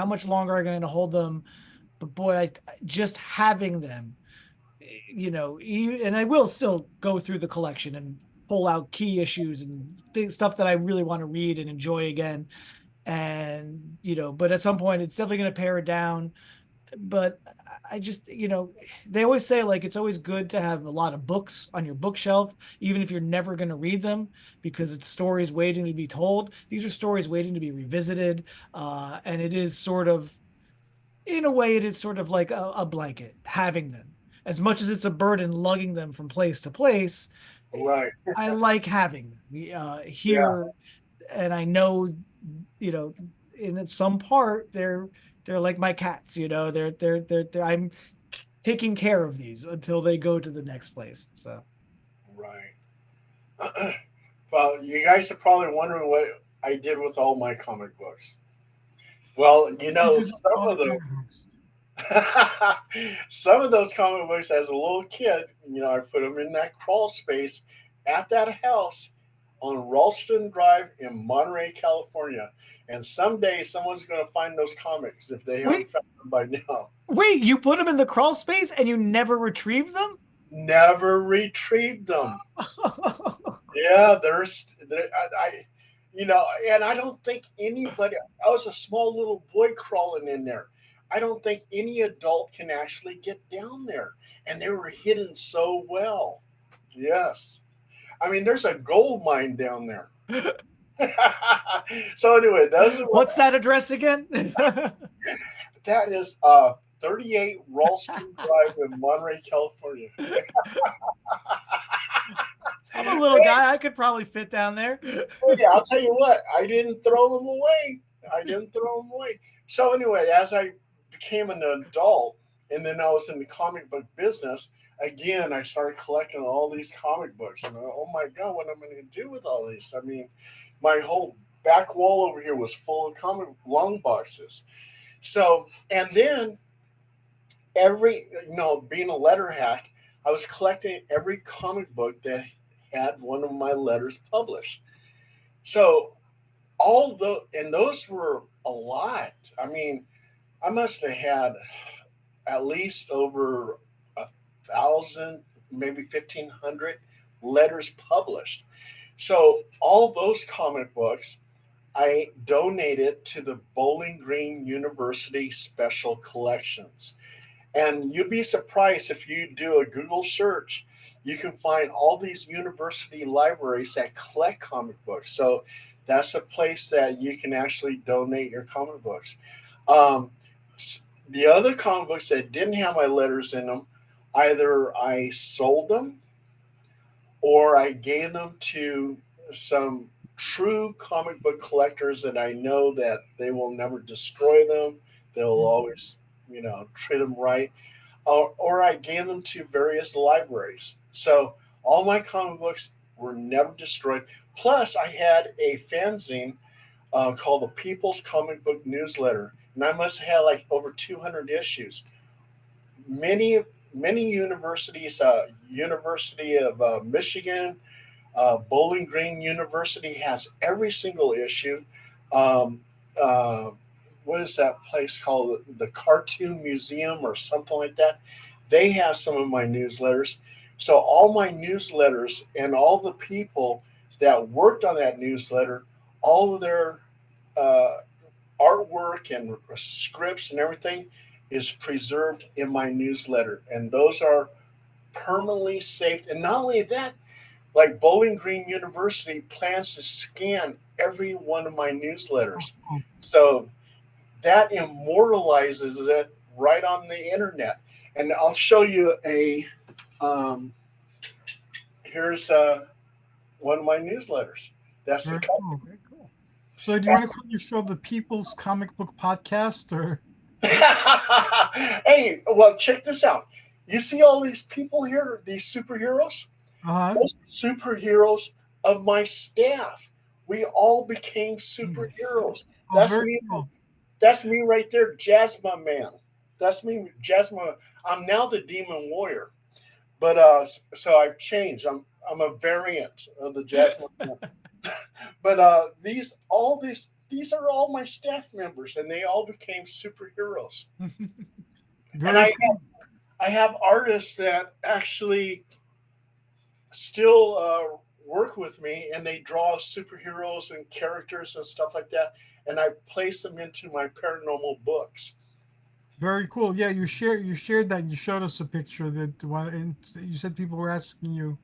much longer am I going to hold them? But boy, just having them, and I will still go through the collection and pull out key issues and stuff that I really want to read and enjoy again. And, but at some point it's definitely going to pare it down. But I just, they always say like it's always good to have a lot of books on your bookshelf, even if you're never going to read them, because it's stories waiting to be told. These are stories waiting to be revisited. And it is sort of, in a way, it is sort of like a blanket having them. As much as it's a burden lugging them from place to place, Right. I like having them Yeah. here. And I know, you know, in some part they're like my cats, they're I'm taking care of these until they go to the next place. So Right. Well, you guys are probably wondering what I did with all my comic books. Well, You did some all of the them, comic books. some of those comic books as a little kid, I put them in that crawl space at that house on Ralston Drive in Monterey, California. And someday someone's going to find those comics if they haven't found them by now. Wait, you put them in the crawl space and you never retrieved them? Never retrieved them. Yeah, and I don't think anybody, I was a small little boy crawling in there. I don't think any adult can actually get down there. And they were hidden so well. Yes. I mean, there's a gold mine down there. So anyway, what's that address again? That is 38 Ralston Drive in Monterey, California. I'm a little guy. I could probably fit down there. Yeah, I'll tell you what. I didn't throw them away. So anyway, as I became an adult, and then I was in the comic book business, again, I started collecting all these comic books. And oh my God, what am I going to do with all these? I mean, my whole back wall over here was full of comic long boxes. So, and then being a letter hack, I was collecting every comic book that had one of my letters published. So and those were a lot. I mean, I must have had at least over 1,000, maybe 1,500 letters published. So all those comic books, I donated to the Bowling Green University Special Collections. And you'd be surprised if you do a Google search, you can find all these university libraries that collect comic books. So that's a place that you can actually donate your comic books. The other comic books that didn't have my letters in them, either I sold them or I gave them to some true comic book collectors that I know that they will never destroy them. They'll always, treat them right. Or I gave them to various libraries. So all my comic books were never destroyed. Plus, I had a fanzine called the People's Comic Book Newsletter, and I must have had like over 200 issues. Many universities, University of Michigan, Bowling Green University has every single issue. What is that place called? The Cartoon Museum or something like that. They have some of my newsletters. So all my newsletters and all the people that worked on that newsletter, all of their artwork and scripts and everything is preserved in my newsletter. And those are permanently saved. And not only that, like Bowling Green University plans to scan every one of my newsletters. So that immortalizes it right on the internet. And I'll show you here's one of my newsletters. That's very cool. Very cool. So do you want to call your show the People's Comic Book Podcast, or? Hey, well, check this out. You see all these people here, these superheroes? Those superheroes of my staff. We all became superheroes. That's me right there, Jasmine Man. That's me, Jasmine. I'm now the Demon Warrior, but so I've changed. I'm a variant of the Jasmine Man. But these are all my staff members, and they all became superheroes. And I have artists that actually still work with me, and they draw superheroes and characters and stuff like that, and I place them into my paranormal books. Very cool. Yeah, you shared that. You showed us a picture that and you said people were asking you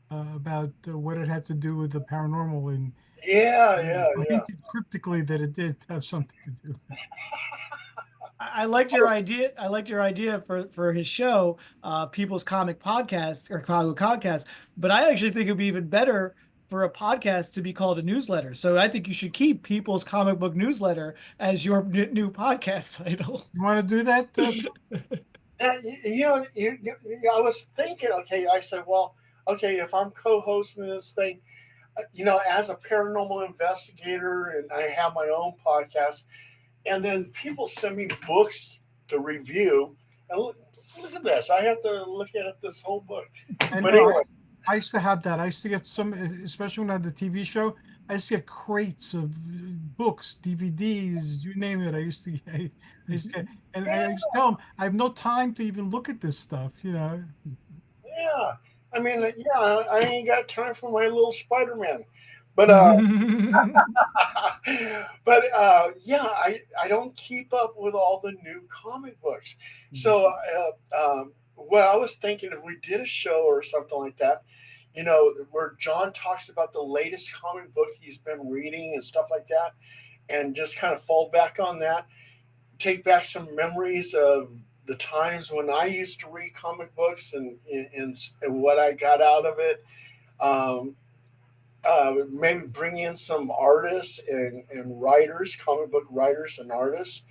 about what it had to do with the paranormal, and hinted cryptically that it did have something to do with it. I liked your idea. I liked your idea for his show, People's Comic Podcast or Comic Podcast. But I actually think it'd be even better for a podcast to be called a newsletter. So I think you should keep People's Comic Book Newsletter as your new podcast title. You want to do that? I was thinking, I said, well, if I'm co-hosting this thing, as a paranormal investigator, and I have my own podcast, and then people send me books to review, and look at this. I have to look at this whole book. But anyway, I used to have that. I used to get some, especially when I had the TV show, I used to get crates of books, DVDs, you name it. I used to get, and I used to tell them I have no time to even look at this stuff, you know. Yeah, I mean, yeah, I ain't got time for my little Spider-Man, but yeah, I don't keep up with all the new comic books. So well, I was thinking if we did a show or something like that, where John talks about the latest comic book he's been reading and stuff like that, and just kind of fall back on that, take back some memories of the times when I used to read comic books and what I got out of it. Um, Maybe bring in some artists and writers, comic book writers and artists,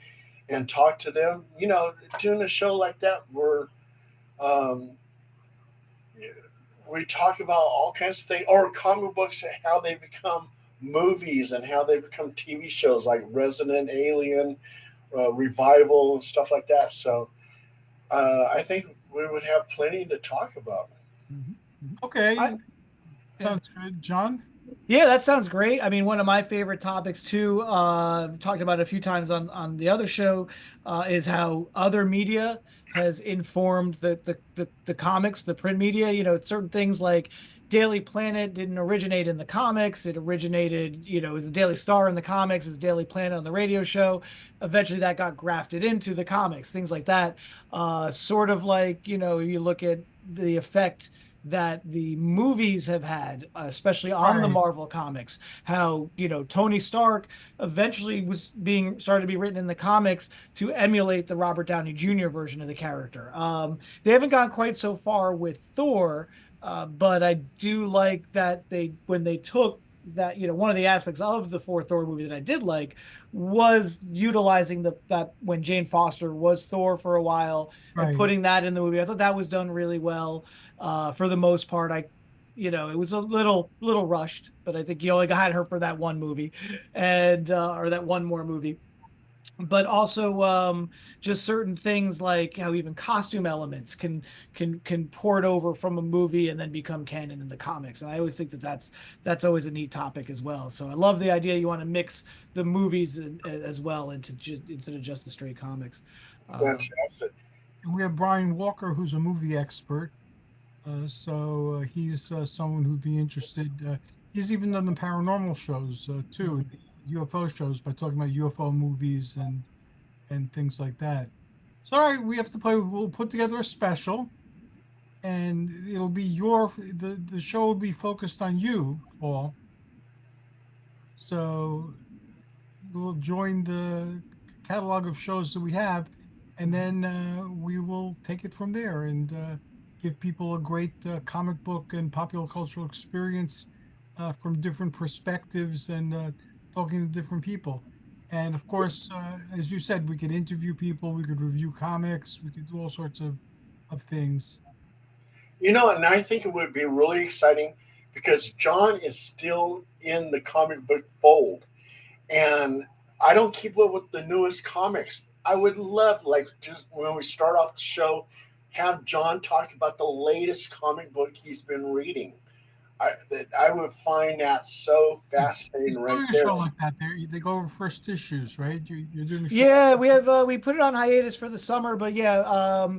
and talk to them. Doing a show like that where um, we talk about all kinds of things, or comic books, how they become movies and how they become TV shows like Resident Alien, Revival, and stuff like that. So I think we would have plenty to talk about. Okay, I, yeah. sounds good, John. Yeah, that sounds great. I mean, one of my favorite topics too, I've talked about it a few times on the other show, is how other media has informed the comics, the print media. Certain things like Daily Planet didn't originate in the comics. It originated, it was the Daily Star in the comics, it was Daily Planet on the radio show. Eventually that got grafted into the comics, things like that. Sort of like, you look at the effect that the movies have had, especially on the Right, Marvel comics. How Tony Stark eventually was being started to be written in the comics to emulate the Robert Downey Jr. version of the character. They haven't gone quite so far with Thor, but I do like that when they took that, one of the aspects of the fourth Thor movie that I did like was utilizing that when Jane Foster was Thor for a while and right. putting that in the movie. I thought that was done really well. For the most part, it was a little rushed, but I think you only had her for that one movie, and or that one more movie. But also, just certain things like how even costume elements can port over from a movie and then become canon in the comics. And I always think that's always a neat topic as well. So I love the idea you want to mix the movies as well instead of just the straight comics. Um, Fantastic. And we have Brian Walker, who's a movie expert. So he's someone who'd be interested. He's even done the paranormal shows too, the UFO shows by talking about UFO movies and things like that. So all right, we have to play. We'll put together a special, and it'll be the show will be focused on you, Paul. So we'll join the catalog of shows that we have, and then we will take it from there and give people a great comic book and popular cultural experience from different perspectives and talking to different people. And of course, as you said, we could interview people, we could review comics, we could do all sorts of things. And I think it would be really exciting because John is still in the comic book fold, and I don't keep up with the newest comics. I would love, like, just when we start off the show, have John talk about the latest comic book he's been reading. I would find that so Yeah. fascinating You're right doing a there. show like that. There, they go over first issues, right? You're doing a show. Yeah, we put it on hiatus for the summer, but yeah,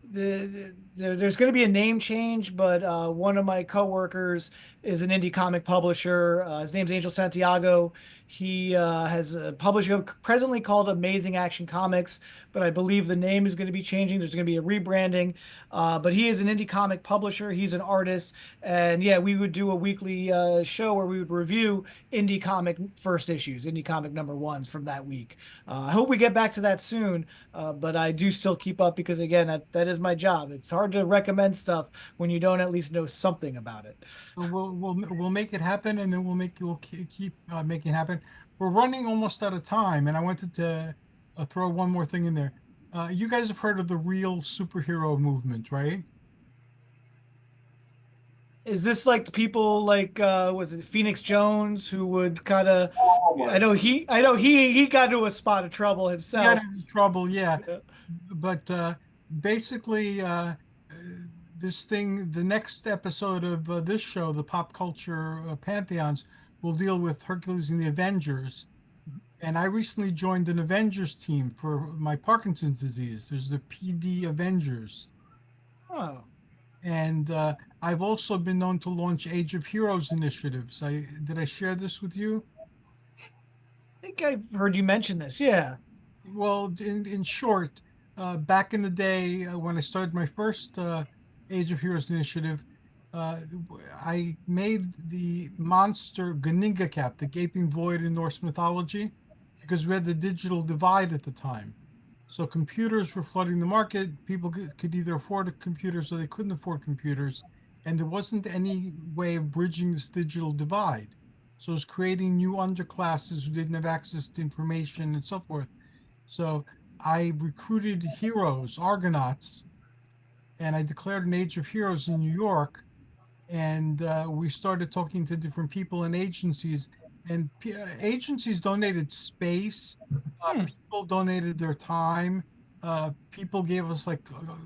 there's going to be a name change, but one of my coworkers is an indie comic publisher. His name's Angel Santiago. He has a publisher presently called Amazing Action Comics, but I believe the name is going to be changing. There's going to be a rebranding. But he is an indie comic publisher. He's an artist, and yeah, we would do a weekly show where we would review indie comic first issues, indie comic number ones from that week. I hope we get back to that soon, but I do still keep up because again, that is my job. It's hard to recommend stuff when you don't at least know something about it. So we'll make it happen, and then we'll keep making it happen. We're running almost out of time, and I wanted to throw one more thing in there. You guys have heard of the real superhero movement, right? Is this like the people like was it Phoenix Jones who would kind of Oh my! I know he got into a spot of trouble You got himself. in trouble, yeah. Yeah. But basically, this thing, the next episode of this show, the Pop Culture Pantheons, will deal with Hercules and the Avengers. And I recently joined an Avengers team for my Parkinson's disease. There's the PD Avengers. Oh, And I've also been known to launch Age of Heroes initiatives. Did I share this with you? I think I've heard you mention this. Yeah. Well, in short, back in the day when I started my first Age of Heroes initiative, uh, I made the monster Ganinga Cap, the gaping void in Norse mythology, because we had the digital divide at the time. So computers were flooding the market. People could either afford computers or they couldn't afford computers. And there wasn't any way of bridging this digital divide. So it was creating new underclasses who didn't have access to information and so forth. So I recruited heroes, Argonauts, and I declared an Age of Heroes in New York. And we started talking to different people and agencies. And agencies donated space. Hmm. People donated their time. People gave us like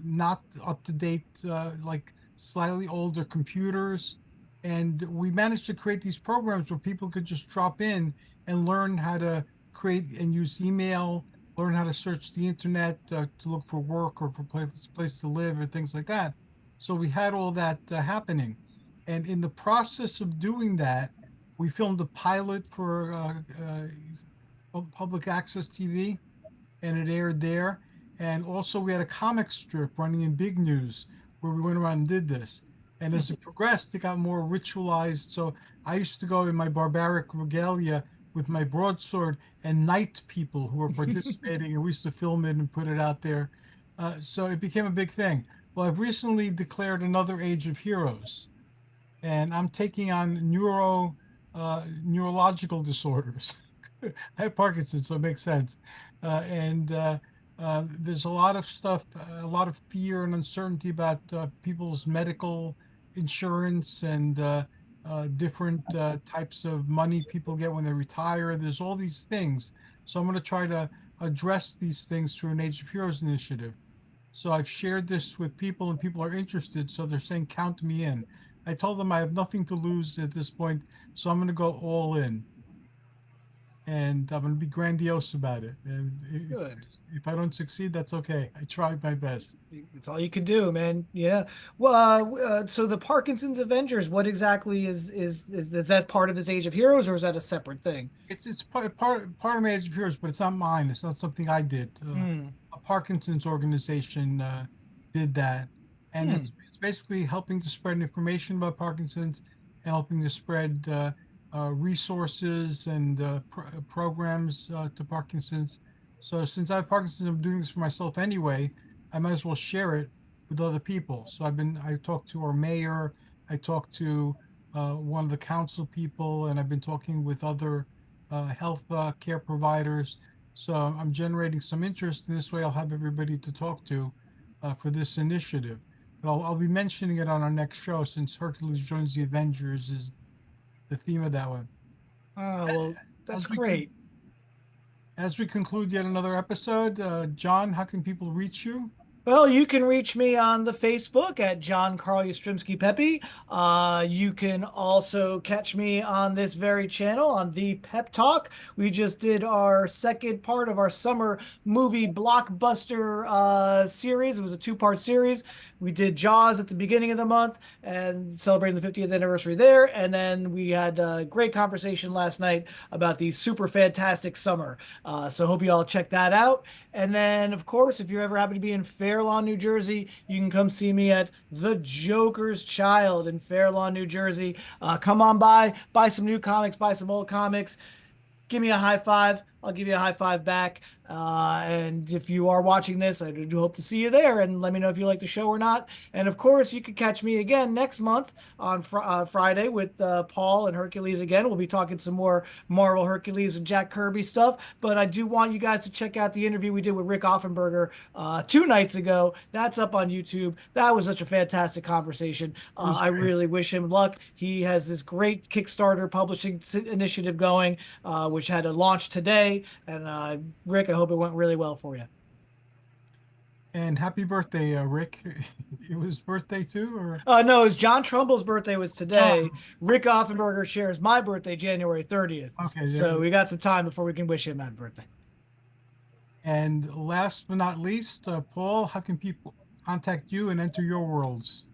not up to date, like slightly older computers. And we managed to create these programs where people could just drop in and learn how to create and use email, learn how to search the internet to look for work or for place to live or things like that. So we had all that happening. And in the process of doing that, we filmed a pilot for public access TV, and it aired there. And also, we had a comic strip running in Big News where we went around and did this. And as it progressed, it got more ritualized. So I used to go in my barbaric regalia with my broadsword and knight people who were participating, and we used to film it and put it out there. So it became a big thing. Well, I've recently declared another Age of Heroes, and I'm taking on neurological disorders. I have Parkinson's, so it makes sense. And there's a lot of stuff, a lot of fear and uncertainty about people's medical insurance and different types of money people get when they retire. There's all these things. So I'm going to try to address these things through an Age of Heroes initiative. So I've shared this with people and people are interested. So they're saying, count me in. I told them I have nothing to lose at this point. So I'm going to go all in, and I'm going to be grandiose about it. And Good. if I don't succeed, that's okay. I tried my best. It's all you can do, man. Yeah. Well, so the Parkinson's Avengers, what exactly is that part of this Age of Heroes, or is that a separate thing? It's part of my Age of Heroes, but it's not mine. It's not something I did. Hmm. A Parkinson's organization did that, and Hmm. it's basically helping to spread information about Parkinson's and helping to spread resources and programs to Parkinson's. So since I have Parkinson's, I'm doing this for myself anyway. I might as well share it with other people. So I talked to our mayor, I talked to one of the council people, and I've been talking with other health care providers. So I'm generating some interest. In this way, I'll have everybody to talk to for this initiative. But I'll be mentioning it on our next show since Hercules joins the Avengers is the theme of that one. Oh, well, that's As we con- great. as we conclude yet another episode, John, how can people reach you? Well, you can reach me on the Facebook at John Carl Yastrzymski Pepe. You can also catch me on this very channel on the Pep Talk. We just did our second part of our summer movie blockbuster series. It was a two-part series. We did Jaws at the beginning of the month and celebrating the 50th anniversary there. And then we had a great conversation last night about the super fantastic summer. So hope you all check that out. And then, of course, if you ever happen to be in Fair Lawn, New Jersey, you can come see me at The Joker's Child in Fair Lawn, New Jersey. Come on by, buy some new comics, buy some old comics. Give me a high five. I'll give you a high five back. And if you are watching this, I do hope to see you there and let me know if you like the show or not. And of course, you can catch me again next month on Friday with Paul and Hercules again. We'll be talking some more Marvel Hercules and Jack Kirby stuff. But I do want you guys to check out the interview we did with Rick Offenberger 2 nights ago. That's up on YouTube. That was such a fantastic conversation. I really wish him luck. He has this great Kickstarter publishing initiative going, which had a launch today. And Rick, I hope it went really well for you. And happy birthday, Rick. It was birthday too, or No, it's John Trumbull's birthday was today. John? Rick Offenberger shares my birthday, January 30th. Okay, So we got some time before we can wish him happy birthday. And last but not least, Paul, how can people contact you and enter your worlds?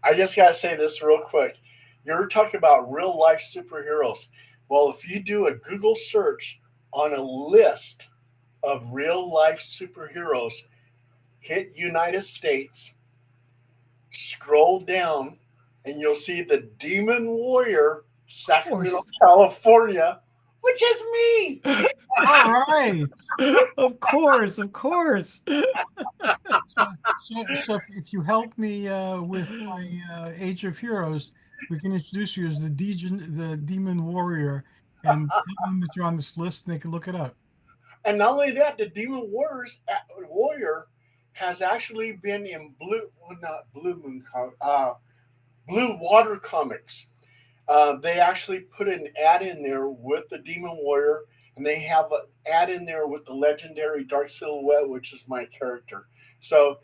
I just got to say this real quick. You're talking about real life superheroes. Well, if you do a Google search on a list of real life superheroes, hit United States, scroll down, and you'll see the Demon Warrior, Sacramento, California, which is me. All right. Of course, of course. So if you help me with my Age of Heroes, we can introduce you as the Demon Warrior, and tell them that you're on this list, and they can look it up. And not only that, the Demon Warrior has actually been in not Blue Moon, Blue Water comics. They actually put an ad in there with the Demon Warrior, and they have an ad in there with the legendary Dark Silhouette, which is my character. So,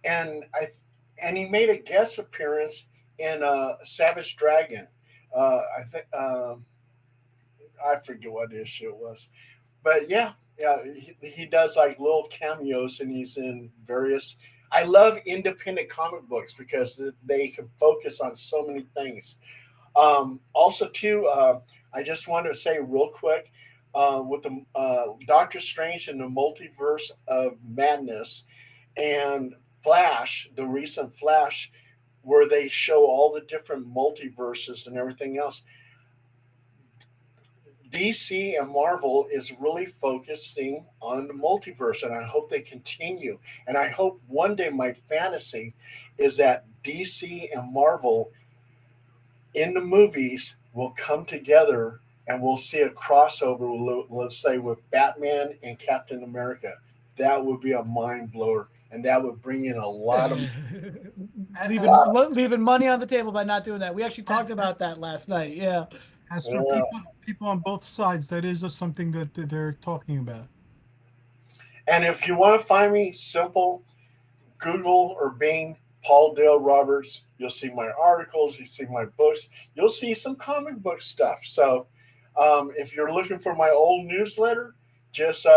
and he made a guest appearance in Savage Dragon. I think I forget what issue it was, but yeah, he does like little cameos, and he's in various. I love independent comic books because they can focus on so many things. Also, too, I just want to say real quick with the Doctor Strange and the Multiverse of Madness and Flash, the recent Flash, where they show all the different multiverses and everything else. DC and Marvel is really focusing on the multiverse, and I hope they continue. And I hope one day my fantasy is that DC and Marvel in the movies will come together and we'll see a crossover, let's say, with Batman and Captain America. That would be a mind blower, and that would bring in a lot of leaving money on the table by not doing that. We actually talked about that last night. Yeah. As for people on both sides, that is just something that they're talking about. And if you want to find me, simple, Google or Bing Paul Dale Roberts. You'll see my articles, you see my books, you'll see some comic book stuff. So if you're looking for my old newsletter, just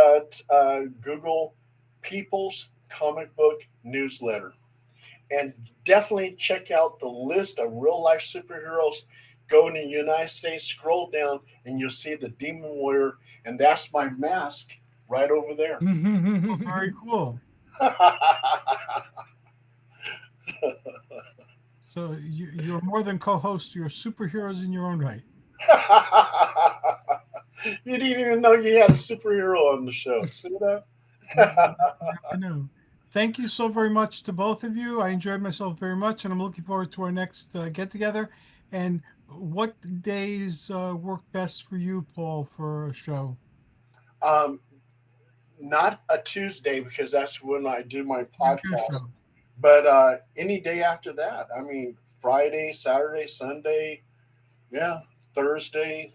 Google People's Comic Book Newsletter. And definitely check out the list of real life superheroes. Go in the United States, scroll down, and you'll see the Demon Warrior, and that's my mask right over there. Oh, very cool. So you're more than co-hosts. You're superheroes in your own right. You didn't even know you had a superhero on the show. See that? I know. Thank you so very much to both of you. I enjoyed myself very much, and I'm looking forward to our next get-together. And what days work best for you, Paul, for a show? Not a Tuesday because that's when I do my podcast. But any day after that. I mean, Friday, Saturday, Sunday, yeah, Thursday,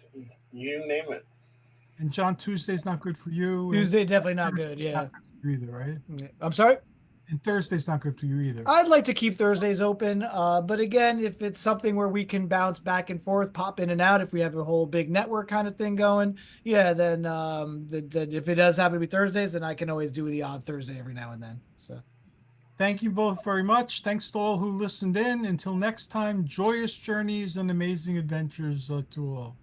you name it. And John, Tuesday's not good for you. Tuesday definitely not good. Yeah. Not good for you either, right? I'm sorry. And Thursday's not good for you either. I'd like to keep Thursdays open, but again, if it's something where we can bounce back and forth, pop in and out, if we have a whole big network kind of thing going, yeah, then if it does happen to be Thursdays, then I can always do the odd Thursday every now and then. So. Thank you both very much. Thanks to all who listened in. Until next time, joyous journeys and amazing adventures to all.